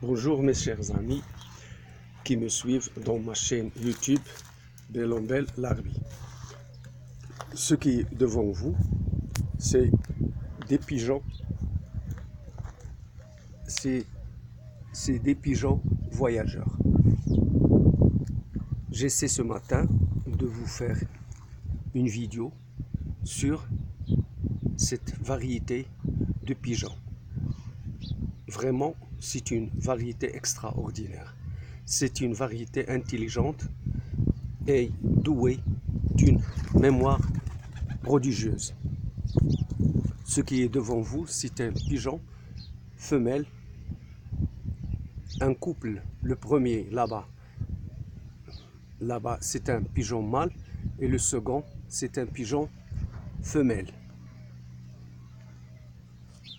Bonjour mes chers amis qui me suivent dans ma chaîne YouTube Belombel Larbi. Ce qui est devant vous, c'est des pigeons. C'est des pigeons voyageurs. J'essaie ce matin de vous faire une vidéo sur cette variété de pigeons. Vraiment, c'est une variété extraordinaire. C'est une variété intelligente et douée d'une mémoire prodigieuse. Ce qui est devant vous, c'est un pigeon femelle, un couple, le premier là-bas, c'est un pigeon mâle et le second, c'est un pigeon femelle.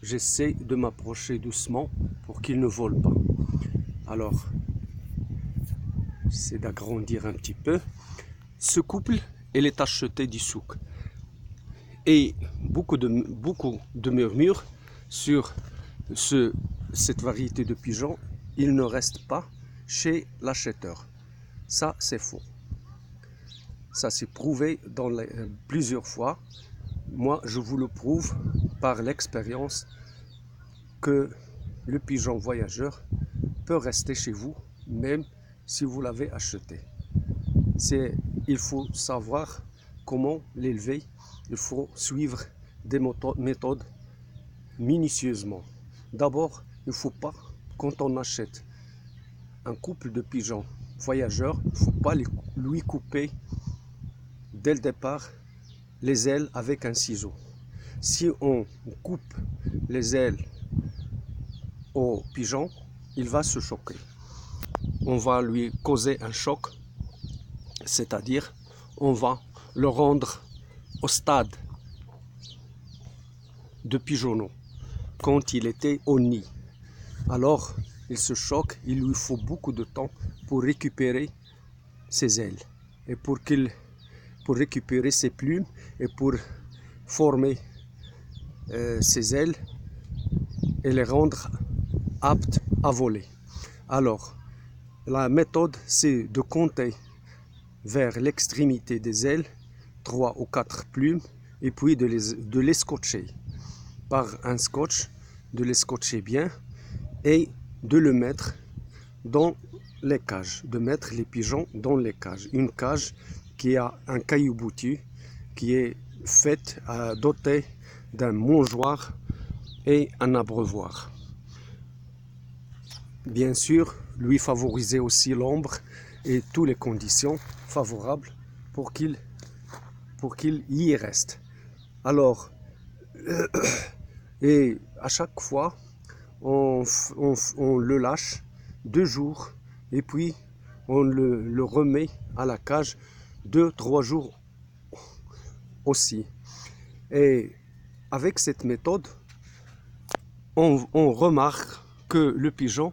J'essaie de m'approcher doucement pour qu'il ne vole pas. Alors, c'est d'agrandir un petit peu. Ce couple, il est acheté du souk. Et beaucoup de murmures sur cette variété de pigeons. Il ne reste pas chez l'acheteur. Ça, c'est faux. Ça s'est prouvé plusieurs fois. Moi, je vous le prouve par l'expérience que le pigeon voyageur peut rester chez vous, même si vous l'avez acheté. Il faut savoir comment l'élever. Il faut suivre des méthodes minutieusement. D'abord, il ne faut pas, quand on achète un couple de pigeons voyageurs, il ne faut pas lui couper dès le départ les ailes avec un ciseau. Si on coupe les ailes au pigeon, il va se choquer. On va lui causer un choc, c'est-à-dire on va le rendre au stade de pigeonneau quand il était au nid. Alors il se choque, il lui faut beaucoup de temps pour récupérer ses ailes et pour récupérer ses plumes et pour former ses ailes et les rendre aptes à voler. Alors la méthode, c'est de compter vers l'extrémité des ailes 3 ou 4 plumes et puis de les scotcher par un scotch, de les scotcher bien et de le mettre dans les cages, de mettre les pigeons dans les cages. Une cage qui a un caillou-boutu, qui est faite, dotée d'un mangeoire et un abreuvoir. Bien sûr, lui favoriser aussi l'ombre et toutes les conditions favorables pour qu'il y reste. Alors, et à chaque fois, on le lâche 2 jours et puis on le remet à la cage 2-3 jours aussi. Et avec cette méthode, on remarque que le pigeon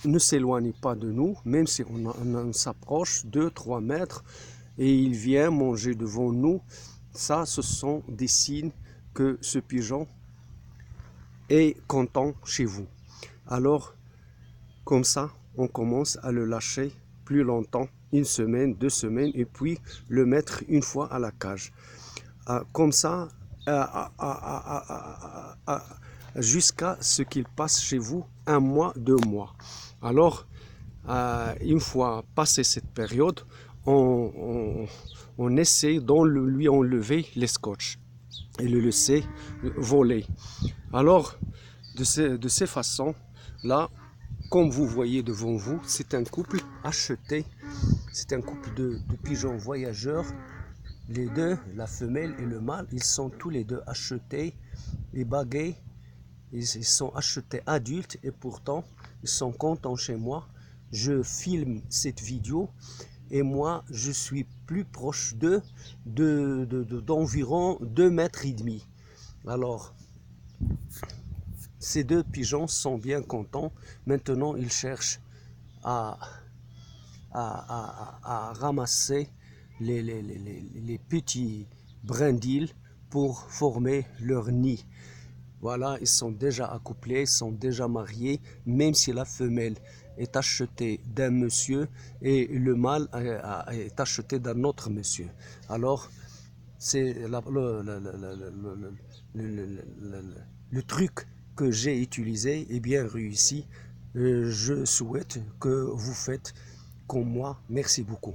ne s'éloigne pas de nous, même si on s'approche 2-3 mètres et il vient manger devant nous. Ça, ce sont des signes que ce pigeon est content chez vous. Alors, comme ça, on commence à le lâcher plus longtemps, 1 semaine, 2 semaines, et puis le mettre une fois à la cage. Comme ça, jusqu'à ce qu'il passe chez vous 1 mois, 2 mois. Alors, une fois passé cette période, on essaie de lui enlever les scotch et le laisser voler. Alors, de ces façons-là, comme vous voyez devant vous, c'est un couple acheté, c'est un couple de pigeons voyageurs. Les deux, la femelle et le mâle, ils sont tous les deux achetés et bagués. Ils sont achetés adultes et pourtant, ils sont contents chez moi. Je filme cette vidéo et moi, je suis plus proche d'eux d'environ 2,5 mètres. Alors, ces 2 pigeons sont bien contents. Maintenant, ils cherchent à ramasser les petits brindilles pour former leur nid. Voilà, ils sont déjà accouplés, ils sont déjà mariés, même si la femelle est achetée d'un monsieur et le mâle est acheté d'un autre monsieur. Alors, c'est le truc que j'ai utilisé est bien réussi. Je souhaite que vous faites comme moi. Merci beaucoup.